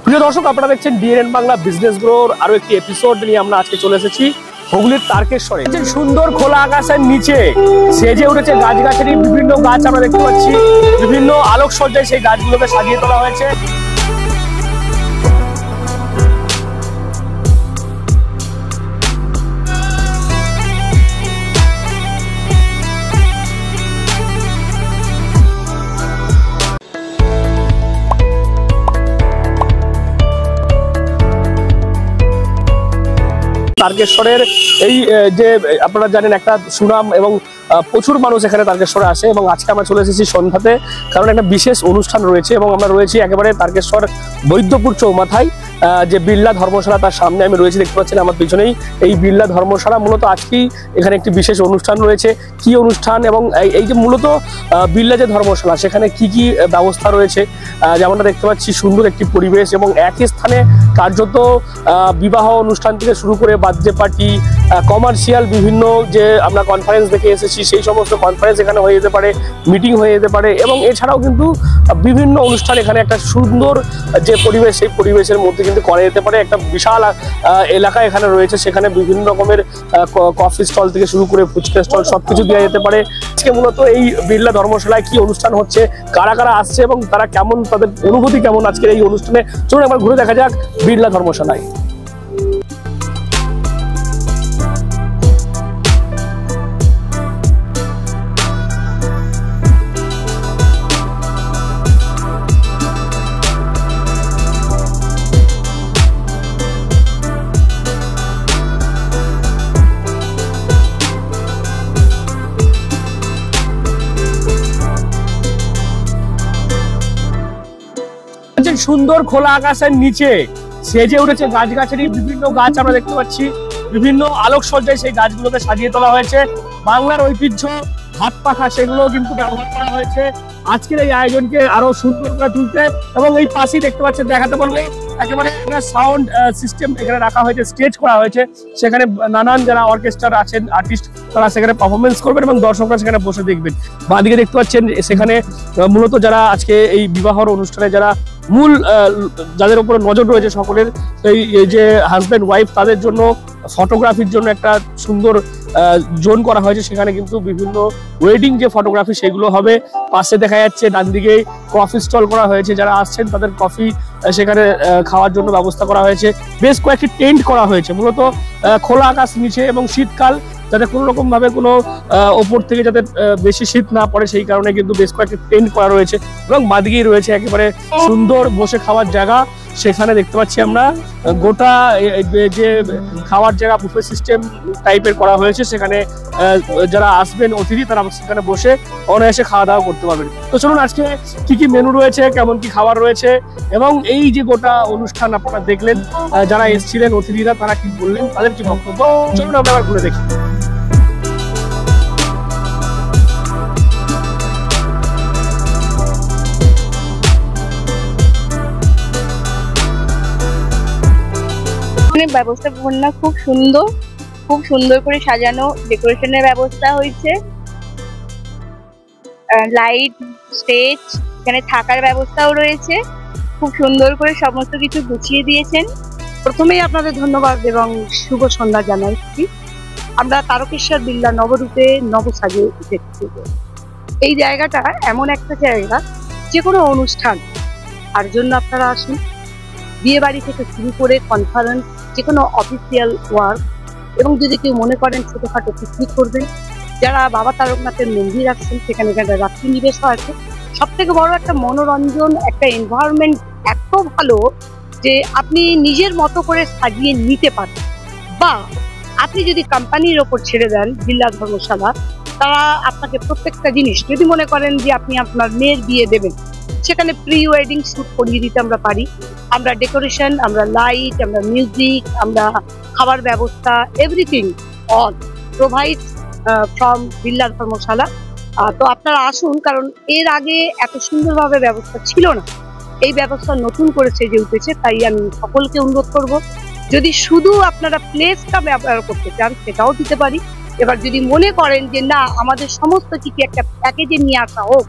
প্রিয় দর্শক, আপনারা দেখছেন ডিএনএন বাংলা বিজনেস গ্রোর আরো একটি এপিসোড নিয়ে আমরা আজকে চলে এসেছি হুগলির তারকেশ্বরে। সুন্দর খোলা আকাশের নিচে সেজে উঠেছে গাছগাছালি, বিভিন্ন গাছ আমরা দেখতে পাচ্ছি, বিভিন্ন আলোকসজ্জায় সেই গাছগুলোকে সাজিয়ে তোলা হয়েছে। তারকেশ্বরের এই যে আপনারা জানেন একটা সুনাম এবং প্রচুর মানুষ এখানে তারকেশ্বরে আসে, এবং আজকে আমরা চলে এসেছি সন্ধ্যাতে, কারণ একটা বিশেষ অনুষ্ঠান রয়েছে এবং আমরা রয়েছি একেবারে তারকেশ্বর বৈদ্যপুর চৌমাথায় যে বিড়লা ধর্মশালা, তার সামনে আমি রয়েছি, দেখতে পাচ্ছেন আমার পিছনেই এই বিড়লা ধর্মশালা। মূলত আজকেই এখানে একটি বিশেষ অনুষ্ঠান রয়েছে। কি অনুষ্ঠান এবং এই যে মূলত বিড়লা যে ধর্মশালা, সেখানে কি কি ব্যবস্থা রয়েছে, যেমনটা দেখতে পাচ্ছি সুন্দর একটি পরিবেশ, এবং একই স্থানে কার্যত বিবাহ অনুষ্ঠান থেকে শুরু করে বার্থডে পার্টি, কমার্শিয়াল বিভিন্ন যে আমরা কনফারেন্স দেখে এসেছি, সেই সমস্ত কনফারেন্স এখানে হয়ে যেতে পারে, মিটিং হয়ে যেতে পারে, এবং এছাড়াও কিন্তু বিভিন্ন অনুষ্ঠান এখানে একটা সুন্দর যে পরিবেশ, সেই পরিবেশের মধ্যে কিন্তু করা যেতে পারে। একটা বিশাল এলাকা এখানে রয়েছে, সেখানে বিভিন্ন রকমের কফি স্টল থেকে শুরু করে ফুচকা স্টল সবকিছু দেওয়া যেতে পারে। আজকে মূলত এই বিড়লা ধর্মশালায় কি অনুষ্ঠান হচ্ছে, কারা কারা আসছে এবং তারা কেমন, তাদের অনুভূতি কেমন আজকের এই অনুষ্ঠানে, চলুন একবার ঘুরে দেখা যাক বিড়লা ধর্মশালায়। সুন্দর খোলা আকাশের নিচে সেজে উঠেছে গাছগাছালি, বিভিন্ন গাছ আমরা দেখতে পাচ্ছি, বিভিন্ন আলোকসজ্জায় সেই গাছগুলোকে সাজিয়ে তোলা হয়েছে। বাংলার ঐতিহ্য হাত পাখা, সেগুলো কিন্তু ব্যবহার করা হয়েছে আজকের এই আয়োজনকে আরো সুন্দর করে তুলতে। এবং এই পাশেই দেখতে পাচ্ছেন, দেখাতে পারবো একেবারে সাউন্ড সিস্টেম এখানে রাখা হয়েছে, স্টেজ করা হয়েছে, সেখানে নানান যারা অর্কেস্ট্রার আছেন, আর্টিস্ট, তারা সেখানে পারফরমেন্স করবেন এবং দর্শকরা সেখানে বসে দেখবেন। বাঁদিকে দেখতে পাচ্ছেন সেখানে মূলত যারা আজকে এই বিবাহর অনুষ্ঠানে যারা মূল যাদের উপরে নজর রয়েছে সকলের, এই যে হাজব্যান্ড ওয়াইফ, তাদের জন্য ফটোগ্রাফির জন্য একটা সুন্দর জোন করা হয়েছে। সেখানে কিন্তু বিভিন্ন ওয়েডিং যে ফটোগ্রাফি সেগুলো হবে। পাশে দেখা যাচ্ছে ডান দিকে কফি স্টল করা হয়েছে, যারা আসছেন তাদের কফি সেখানে খাওয়ার জন্য ব্যবস্থা করা হয়েছে। বেশ কয়েকটি টেন্ট করা হয়েছে, মূলত খোলা আকাশ নিচে, এবং শীতকাল যাতে কোনো রকম ভাবে কোনো ওপর থেকে যাতে বেশি শীত না পড়ে, সেই কারণে কিন্তু বেশ কয়েকটি টেন্ট করা রয়েছে। এবং বাদিকেই রয়েছে একেবারে সুন্দর বসে খাওয়ার জায়গা, সেখানে দেখতে পাচ্ছি আমরা গোটা যে খাওয়ার জায়গা বুফে সিস্টেম টাইপের করা হয়েছে। সেখানে যারা আসবেন অতিথি, তারা সেখানে বসে অনায়াসে খাওয়া দাওয়া করতে পারবেন। তো চলুন আজকে কি কি মেনু রয়েছে, কেমন কি খাবার রয়েছে, এবং এই যে গোটা অনুষ্ঠান আপনারা দেখলেন, যারা এসেছিলেন অতিথিরা তারা কি বললেন, তাদের কি বক্তব্য, চলুন আমরা আবার ঘুরে দেখি। ব্যবস্থাপনা খুব সুন্দর করে সাজানো, ডেকোরেশনের ব্যবস্থা হয়েছে, লাইট, স্টেজ, এখানে থাকার ব্যবস্থাও রয়েছে, খুব সুন্দর করে সমস্ত কিছু গুছিয়ে দিয়েছেন। প্রথমেই আপনাদের ধন্যবাদ এবং শুভ সন্ধ্যা জানাচ্ছি। আমরা তারকেশ্বর বিড়লা নবরূপে নবসাজে উঠেছি। এই জায়গাটা এমন একটা জায়গা, যে কোনো অনুষ্ঠান তার জন্য আপনারা আসুন, বিয়ে বাড়ি থেকে শুরু করে কনফারেন্স, যে কোনো অফিসিয়াল ওয়ার্ক, এবং যদি কেউ মনে করেন ছোটখাটো পিকনিক করবেন, যারা বাবা তারকনাথের মন্দির আসছেন সেখানে রাত্রি নিবেশ আছে। সব থেকে বড় একটা মনোরঞ্জন, একটা এনভায়রনমেন্ট এত ভালো যে আপনি নিজের মতো করে সাজিয়ে নিতে পারেন। বা আপনি যদি কোম্পানির ওপর ছেড়ে দেন বিড়লা ধর্মশালা, তারা আপনাকে প্রত্যেকটা জিনিস, যদি মনে করেন যে আপনি আপনার মেয়ের বিয়ে দেবেন, সেখানে প্রি ওয়েডিং শ্যুট করিয়ে দিতে আমরা পারি। আমরা ডেকোরেশন, আমরা লাইট, আমরা মিউজিক, আমরা খাবার ব্যবস্থা, everything all provide from Birla Dharamshala. তো আপনারা আসুন, কারণ এর আগে এত সুন্দরভাবে ব্যবস্থা ছিল না, এই ব্যবস্থা নতুন করে সেজে উঠেছে। তাই আমি সকলকে অনুরোধ করব, যদি শুধু আপনারা প্লেসটা ব্যবহার করতে চান সেটাও দিতে পারি। এবার যদি মনে করেন যে না, আমাদের সমস্ত কিছু একটা প্যাকেজে নিয়ে আসা হোক,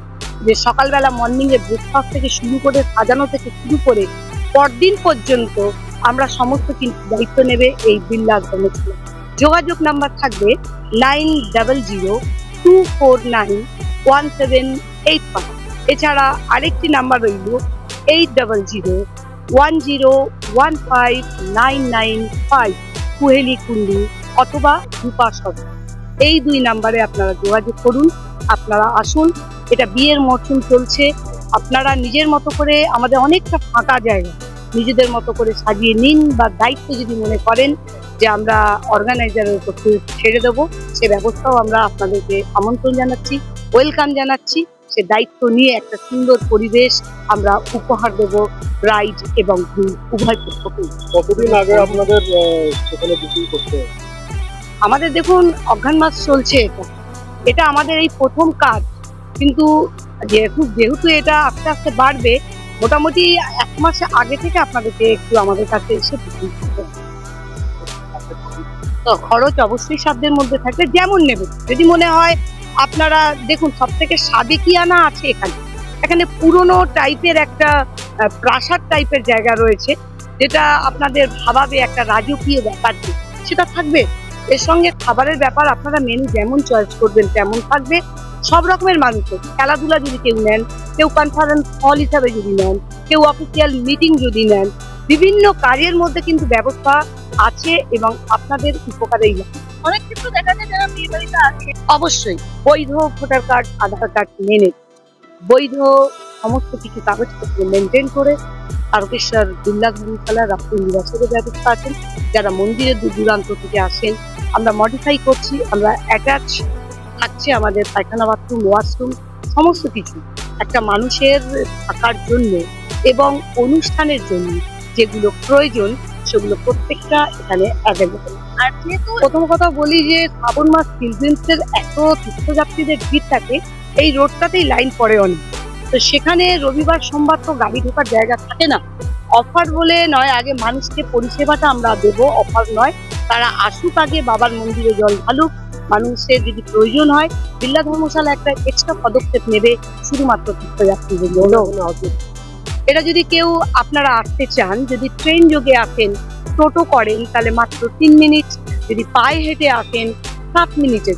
যে সকালবেলা মর্নিং এ ব্রেকফাস্ট থেকে শুরু করে সাজানো থেকে শুরু করে পরদিন পর্যন্ত আমরা সমস্ত কিন্তু দায়িত্ব নেবে এই বিল্লা ধর্মশালা। যোগাযোগ নাম্বার থাকবে 9002491785। এছাড়া আরেকটি নাম্বার রইল 8001015995, কুহেলি কুন্ডু অথবা রূপা সদর। এই 2 নাম্বারে আপনারা যোগাযোগ করুন। আপনারা আসুন, এটা বিয়ের মরশুম চলছে। আপনারা নিজের মতো করে, আমাদের অনেকটা ফাঁকা জায়গা, নিজেদের মতো করে সাজিয়ে নিন, বা দায়িত্ব যদি মনে করেন যে আমরা অর্গানাইজারের উপর ছেড়ে দেবো, সে ব্যবস্থাও আমরা আপনাদেরকে আমন্ত্রণ জানাচ্ছি, ওয়েলকাম জানাচ্ছি। সে দায়িত্ব নিয়ে একটা সুন্দর পরিবেশ আমরা উপহার দেব ব্রাইড এবং গ্রুম উভয় পক্ষকে। কতদিন আগে আপনাদের সেখানে বুকিং করতে হবে? আমাদের দেখুন অঘ্রাণ মাস চলছে, এটা আমাদের এই প্রথম কাজ, কিন্তু যেহেতু এটা আস্তে আস্তে বাড়বে, মোটামুটি 1 মাস আগে থেকে আপনাদেরকে একটু আমাদের কাছে এসে বুকিং করতে হবে। তো খরচ অবশ্যই সাধ্যের মধ্যে থাকবে, যেমন নেবেন। যদি মনে হয় আপনারা দেখুন, সব থেকে সাবেকিয়ানা আছে এখানে পুরনো টাইপের একটা প্রাসাদ টাইপের জায়গা রয়েছে, যেটা আপনাদের ভাবাবে একটা রাজকীয় ব্যাপার, সেটা থাকবে। এর সঙ্গে খাবারের ব্যাপার আপনারা মেনু যেমন চয়েস করবেন তেমন থাকবে। সব রকমের মানুষের খেলাধুলা যদি কেউ নেন, কেউ কনফারেন্স হল হিসাবে যদি নেন, কেউ অফিসিয়াল মিটিং যদি নেন, বিভিন্ন কাজের মধ্যে কিন্তু ব্যবস্থা আছে এবং আপনাদের উপকারেই লাগে। অনেক ক্ষেত্রে দেখা যায় যারা বিয়ে বাড়িতে আসে, অবশ্যই বৈধ ভোটার কার্ড, আধার কার্ড মেনে, বৈধ সমস্ত কিছু কাগজপত্র মেনটেন করে তারকেশ্বর বিল্লা ধর্মশালা রাত্রি নিবাসের ব্যবস্থা আছেন। যারা মন্দিরের দূর দূরান্ত থেকে আসেন, আমরা মডিফাই করছি, আমরা অ্যাটাচ থাকছে আমাদের পায়খানা, বাথরুম, ওয়াশরুম, সমস্ত কিছু একটা মানুষের থাকার জন্য এবং অনুষ্ঠানের জন্য যেগুলো প্রয়োজন সেগুলো প্রত্যেকটা এখানে অ্যাভেলেবল। আর যেহেতু প্রথম কথা বলি যে শ্রাবণ মাস চিলড্রেন্সের এত তীর্থযাত্রীদের ভিড় থাকে, এই রোডটাতেই লাইন পড়ে অনেক, তো সেখানে রবিবার সোমবার তো গাড়ি ঢোকার জায়গা থাকে না। অফার বলে নয়, আগে মানুষকে পরিষেবাটা আমরা দেবো, অফার নয়। তারা আসুক আগে, বাবার মন্দিরে জল ঢালুক, মানুষের যদি প্রয়োজন হয় বিল্লা ধর্মশালা একটা এক্সট্রা পদক্ষেপ নেবে শুধুমাত্র তীর্থযাত্রীদের জন্য। এটা যদি কেউ আপনারা আসতে চান, যদি ট্রেন যোগে আসেন, টোটো করেন, তাহলে মাত্র 3 মিনিট, যদি পায়ে হেঁটে আসেন 7 মিনিটে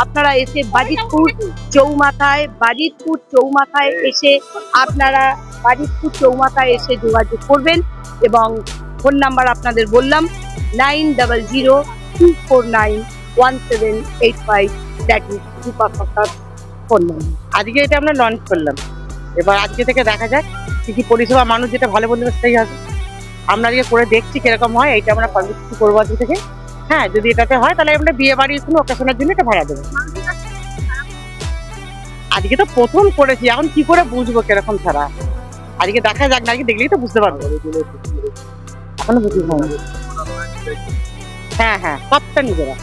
আপনারা এসে বাজিতপুর চৌমাথায় এসে আপনারা বাজিতপুর এসে যোগাযোগ করবেন। এবং ফোন নাম্বার আপনাদের বললাম 9002491785, that is Rupa Sarkar phone number. আজকে এটা আমরা লঞ্চ করলাম, এবার আজকে থেকে দেখা যাক কি কি পরিষেবা মানুষ যেটা ভালো বলবে সেটাই হবে। আমরা আজকে করে দেখছি কিরকম হয়, এইটা আমরা পাবলিসিটি করবো আজকে থেকে। হ্যাঁ, যদি এটাতে হয় তাহলে আমরা বিয়ে বাড়ির কোনো অকেশনের জন্য এটা ভাড়া দেবো। আজকে তো প্রথম করেছি, এখন কি করে বুঝবো কিরকম ছাড়া, আজকে দেখা যাক না, আজকে দেখলেই তো বুঝতে পারবো। এখনো বুঝি হয়নি। হ্যাঁ হ্যাঁ, সবটা নিজেরা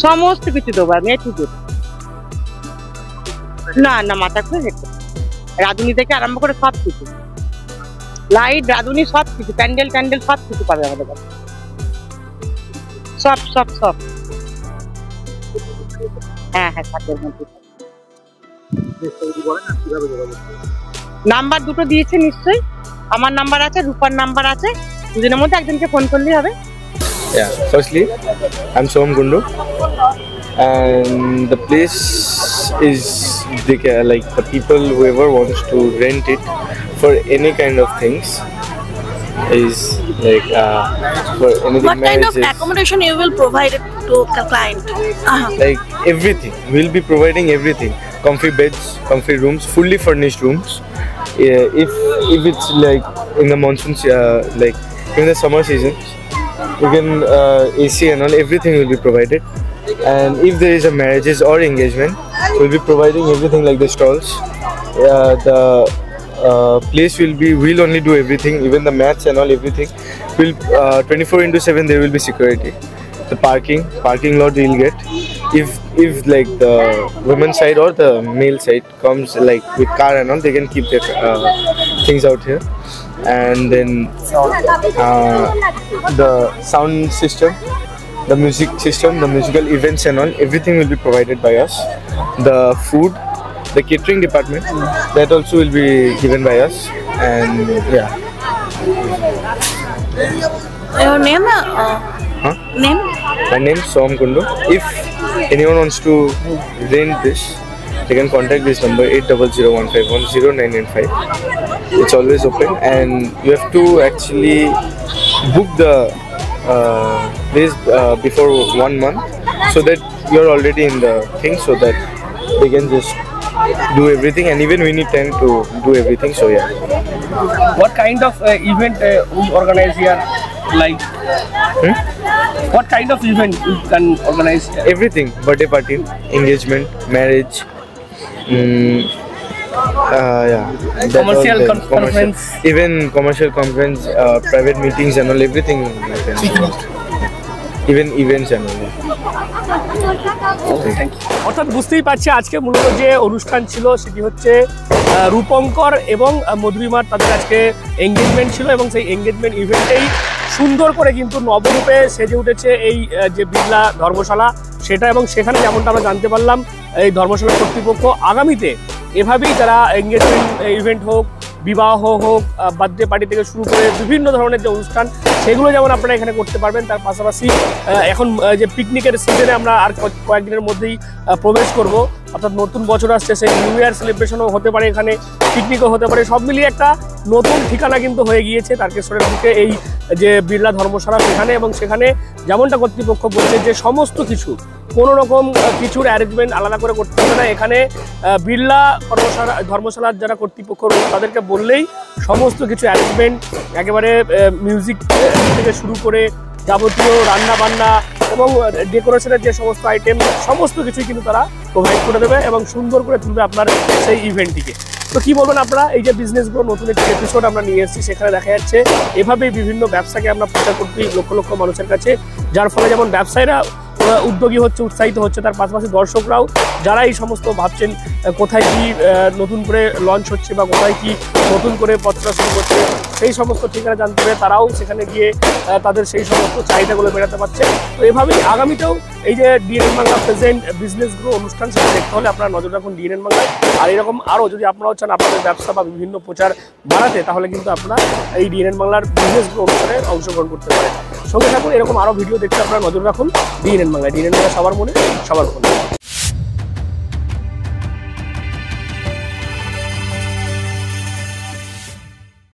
সমস্ত কিছু দেবো আমি, ঠিক আছে। না না, মাথা খুলে হেঁটে রাঁধুনি থেকে আরম্ভ করে সব কিছু, লাইট, রাঁধুনি, সব কিছু, প্যান্ডেল সব কিছু পাবে আমাদের কাছে, সব সব সব। হ্যাঁ হ্যাঁ, সাথের মধ্যে নাম্বার দুটো দিয়েছে নিশ্চয়ই, আমার নাম্বার আছে, রূপার নাম্বার আছে, দুজনের মধ্যে একজনকে ফোন করলেই হবে। Yeah, firstly, I'm Som Gundu, and the place is like the people whoever wants to rent it for any kind of things is like for anything. What kind of accommodation you will provide to the client? Like everything, we'll be providing everything: comfy beds, comfy rooms, fully furnished rooms. If it's like in the monsoons, like in the summer season, you can AC and all, everything will be provided. And if there is a marriages or engagement, we'll be providing everything like the stalls. The place we'll only do everything, even the mats and all, everything. We'll 24/7 there will be security. The parking lot we'll get. If like the women's side or the male side comes like with car and all, they can keep their things out here. And then the sound system, the music system, the musical events and all, everything will be provided by us. The food, the catering department, that also will be given by us. and yeah. Your name? Huh? Name? My name is Som Kundu. If anyone wants to rent this, they can contact this number 8001510995. It's always open, and you have to actually book the place before 1 month, so that you're already in the thing, so that they can just do everything, and even we need time to do everything. So yeah. What kind of event we organize here? Like, what kind of event you can organize here? Everything: birthday party, engagement, marriage. Yeah. That's Commercial all the conference. Even commercial conference, private meetings and all, everything. Even events and all. অর্থাৎ বুঝতেই পারছি আজকে মূলত যে অনুষ্ঠান ছিল সেটি হচ্ছে রূপঙ্কর এবং মধুরিমার তাদের আজকে এঙ্গেজমেন্ট ছিল, এবং সেই এঙ্গেজমেন্ট ইভেন্টেই সুন্দর করে কিন্তু নবরূপে সেজে উঠেছে এই যে বিড়লা ধর্মশালা সেটা। এবং সেখানে যেমনটা আমরা জানতে পারলাম, এই ধর্মশালা কর্তৃপক্ষ আগামীতে এভাবেই তারা এঙ্গেজমেন্ট ইভেন্ট হোক, বিবাহ হোক, বার্থডে পার্টি থেকে শুরু করে বিভিন্ন ধরনের যে অনুষ্ঠান সেগুলো যেমন আপনারা এখানে করতে পারবেন, তার পাশাপাশি এখন যে পিকনিকের সিজনে আমরা আর কয়েকদিনের মধ্যেই প্রবেশ করব, অর্থাৎ নতুন বছর আসছে, সেই নিউ ইয়ার সেলিব্রেশনও হতে পারে, এখানে পিকনিকও হতে পারে, সব মিলিয়ে একটা নতুন ঠিকানা কিন্তু হয়ে গিয়েছে তারকেশ্বরের দিকে এই যে বিড়লা ধর্মশালা সেখানে। এবং সেখানে যেমনটা কর্তৃপক্ষ বলছে যে সমস্ত কিছু কোনো রকম কিছুর অ্যারেঞ্জমেন্ট আলাদা করে করতে হবে না, এখানে বিড়লা ধর্মশালার যারা কর্তৃপক্ষ রয়েছে তাদেরকে বললেই সমস্ত কিছু অ্যারেঞ্জমেন্ট, একেবারে মিউজিক থেকে শুরু করে যাবতীয় রান্না বান্না এবং ডেকোরেশনের যে সমস্ত আইটেম সমস্ত কিছুই কিন্তু তারা প্রোভাইড করে দেবে এবং সুন্দর করে তুলবে আপনার সেই ইভেন্টটিকে। তো কি বলবেন আপনারা, এই যে বিজনেসগুলো নতুন একটি এপিসোড আমরা নিয়ে এসেছি, সেখানে দেখা যাচ্ছে এভাবেই বিভিন্ন ব্যবসাকে আমরা প্রচার করতে লক্ষ লক্ষ মানুষের কাছে, যার ফলে যেমন ব্যবসায়ীরা উদ্যোগী হচ্ছে, উৎসাহিত হচ্ছে, তার পাশাপাশি দর্শকরাও যারা এই সমস্ত ভাবছেন কোথায় কি নতুন করে লঞ্চ হচ্ছে বা কোথায় কি নতুন করে পত্রা শুরু করছে সেই সমস্ত ঠিকানা জানতে পেরে তারাও সেখানে গিয়ে তাদের সেই সমস্ত চাহিদাগুলো মেটাতে পারছে। তো এভাবেই আগামীতেও এই যে DNN Bangla present business grow অনুষ্ঠান সেটা দেখতে হলে আপনারা নজর রাখুন ডিএনএন বাংলায়। আর এরকম আরও যদি আপনারাও চান আপনাদের ব্যবসা বা বিভিন্ন প্রচার বাড়াতে, তাহলে কিন্তু আপনারা এই ডিএনএন বাংলার বিজনেস গ্রো অনুষ্ঠানে অংশগ্রহণ করতে পারেন। সঙ্গে থাকুন, এরকম আরও ভিডিও দেখতে আপনারা নজর রাখুন ডিএনএন বাংলায়। ডিএনএন বাংলা সবার মনে, সবার ফোনে।